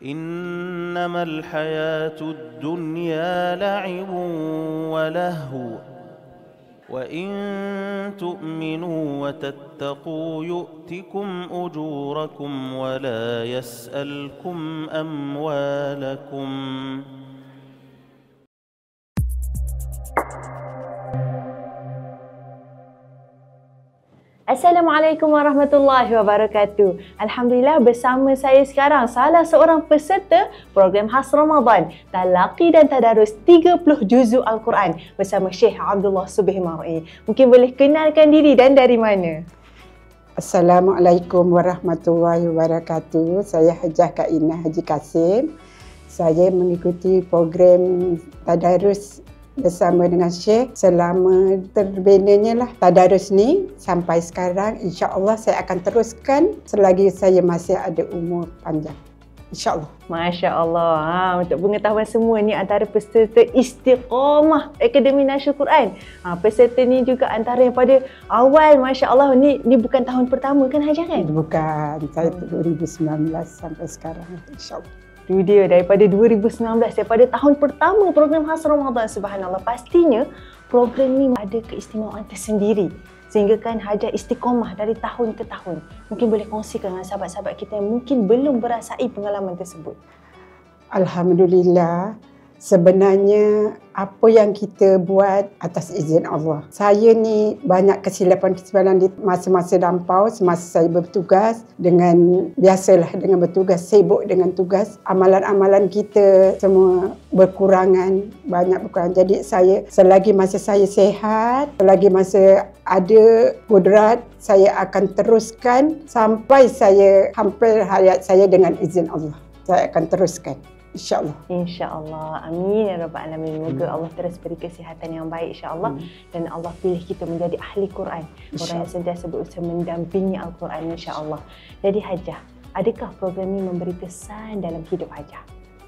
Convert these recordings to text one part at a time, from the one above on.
إنما الحياة الدنيا لعب ولهو وإن تؤمنوا وتتقوا يؤتكم أجوركم ولا يسألكم أموالكم. Assalamualaikum warahmatullahi wabarakatuh. Alhamdulillah, bersama saya sekarang salah seorang peserta program khas Ramadan Talaqi dan Tadarus 30 Juzuk Al-Quran bersama Syekh Abdullah Subhi Mar'i. Mungkin boleh kenalkan diri dan dari mana? Assalamualaikum warahmatullahi wabarakatuh. Saya Hajah Kak Inah Haji Kasim. Saya mengikuti program Tadarus bersama dengan Syekh selama terbinanya lah tadarus ni sampai sekarang. InsyaAllah saya akan teruskan selagi saya masih ada umur panjang, InsyaAllah. Masya Allah. Untuk pengetahuan semua ni, antara peserta Istiqamah Akademi Nasyur Quran. Peserta ni juga antara yang pada awal, Masya Allah. Ni bukan tahun pertama kan Hajah kan? Bukan, saya 2019 sampai sekarang, InsyaAllah. Itu dia, daripada 2019, daripada tahun pertama program khas Ramadan. Subhanallah, pastinya program ni ada keistimewaan tersendiri sehingga kan Hajah istiqamah dari tahun ke tahun. Mungkin boleh kongsikan dengan sahabat-sahabat kita yang mungkin belum berasai pengalaman tersebut. Alhamdulillah, sebenarnya apa yang kita buat atas izin Allah. Saya ni banyak kesilapan-kesilapan di masa-masa lampau semasa saya bertugas. Dengan biasalah dengan bertugas, sibuk dengan tugas. Amalan-amalan kita semua berkurangan, banyak berkurangan. Jadi saya selagi masa saya sihat, selagi masa ada kudrat, saya akan teruskan sampai saya hampir hayat saya dengan izin Allah. Saya akan teruskan. InsyaAllah. InsyaAllah. Amin ya Rabbal Alamin. Moga Allah terus beri kesihatan yang baik insyaAllah. Dan Allah pilih kita menjadi ahli Quran. Orang yang sentiasa berusaha mendampingi Al-Quran insyaAllah. Jadi Hajah, adakah program ini memberi kesan dalam hidup Hajah?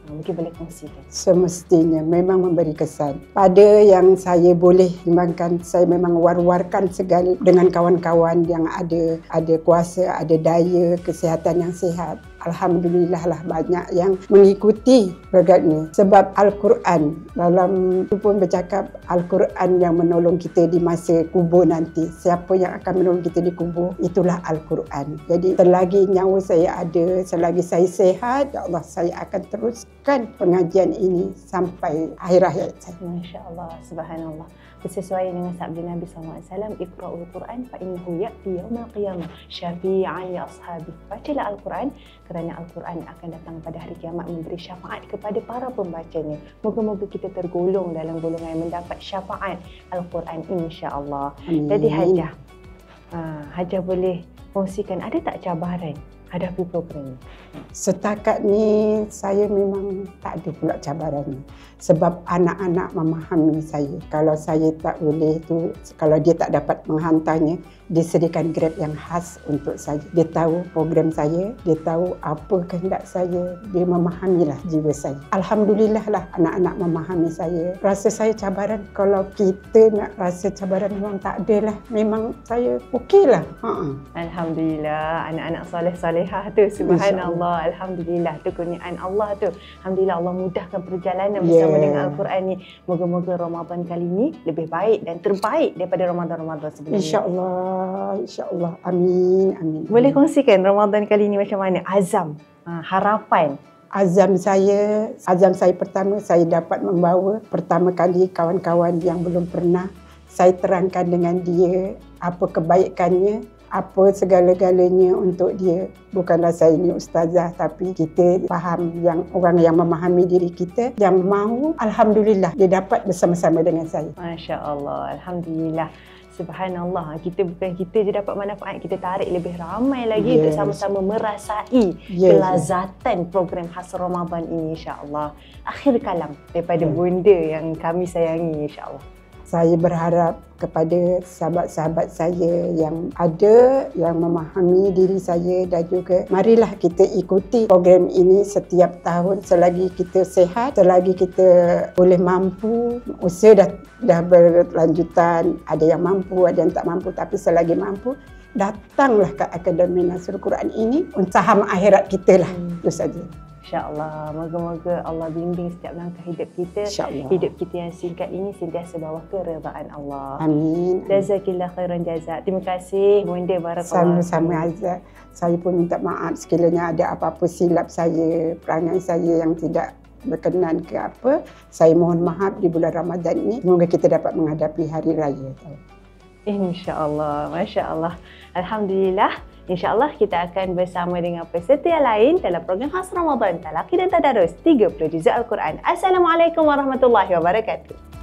Mungkin boleh kongsikan. Semestinya memang memberi kesan. Pada yang saya boleh timbangkan, saya memang war-warkan segala dengan kawan-kawan yang ada kuasa, ada daya, kesihatan yang sihat. Alhamdulillah lah banyak yang mengikuti program ini. Sebab Al-Quran, dalam itu pun bercakap Al-Quran yang menolong kita di masa kubur nanti. Siapa yang akan menolong kita di kubur, itulah Al-Quran. Jadi selagi nyawa saya ada, selagi saya sihat, ya Allah, saya akan teruskan pengajian ini sampai akhir hayat saya. Masya Allah, subhanallah. Sesuai dengan sabda Nabi SAW, Iqra'ul Quran fa'innahu ya'ti yawmal qiyamah syafi'an li ashabi. Bacalah Al-Quran kerana Al-Quran akan datang pada hari kiamat memberi syafaat kepada para pembacanya. Moga-moga kita tergolong dalam golongan yang mendapat syafaat Al-Quran insya-Allah. Jadi Hajah, Hajah boleh kongsikan ada tak cabaran hadapi program ini? Setakat ni saya memang tak ada pula cabaran ni. Sebab anak-anak memahami saya. Kalau saya tak boleh tu, kalau dia tak dapat menghantarnya, disediakan Grab yang khas untuk saya. Dia tahu program saya, dia tahu apa kehendak saya, dia memahamilah jiwa saya. Alhamdulillah lah anak-anak memahami saya. Rasa saya cabaran, kalau kita nak rasa cabaran memang tak ada lah. Memang saya okey lah. Alhamdulillah, anak-anak soleh-solehah tu, subhanallah. Alhamdulillah, tu kurniaan Allah tu. Alhamdulillah, Allah mudahkan perjalanan bersama dengan Al-Quran ni. Moga-moga Ramadan kali ni lebih baik dan terbaik daripada Ramadan-Ramadan sebelumnya. InsyaAllah, insyaAllah. Amin, amin. Boleh kongsikan Ramadan kali ni macam mana? Azam, harapan. Azam saya pertama, saya dapat membawa pertama kali kawan-kawan yang belum pernah. Saya terangkan dengan dia apa kebaikannya, apa segala-galanya untuk dia. Bukanlah saya ni ustazah, tapi kita faham, yang orang yang memahami diri kita, yang mahu, alhamdulillah dia dapat bersama-sama dengan saya. Masya Allah, alhamdulillah. Subhanallah, kita bukan kita je dapat manfaat, kita tarik lebih ramai lagi untuk sama-sama merasai kelazatan program khas Ramadan ini insya-Allah. Akhir kalam daripada bunda yang kami sayangi insya-Allah. Saya berharap kepada sahabat-sahabat saya yang ada, yang memahami diri saya, dan juga marilah kita ikuti program ini setiap tahun selagi kita sihat, selagi kita boleh mampu. Usaha dah berlanjutan, ada yang mampu, ada yang tak mampu, tapi selagi mampu, datanglah ke Akademi Nasyur Quran ini untuk saham akhirat kita lah. Itu saja. InsyaAllah. Moga-moga Allah bimbing setiap langkah hidup kita. InsyaAllah. Hidup kita yang singkat ini sentiasa bawah keredaan Allah. Amin. Jazakillah khairan jazak. Terima kasih Bonda, barakallah. Sama-sama Aizah. Saya pun minta maaf sekiranya ada apa-apa silap saya, perangai saya yang tidak berkenan ke apa. Saya mohon maaf di bulan Ramadan ini. Semoga kita dapat menghadapi hari raya. InsyaAllah. Masya Allah. Alhamdulillah. InsyaAllah kita akan bersama dengan peserta yang lain dalam program khas Ramadan Talaqi dan Tadarus 30 Juzuk Al-Quran. Assalamualaikum warahmatullahi wabarakatuh.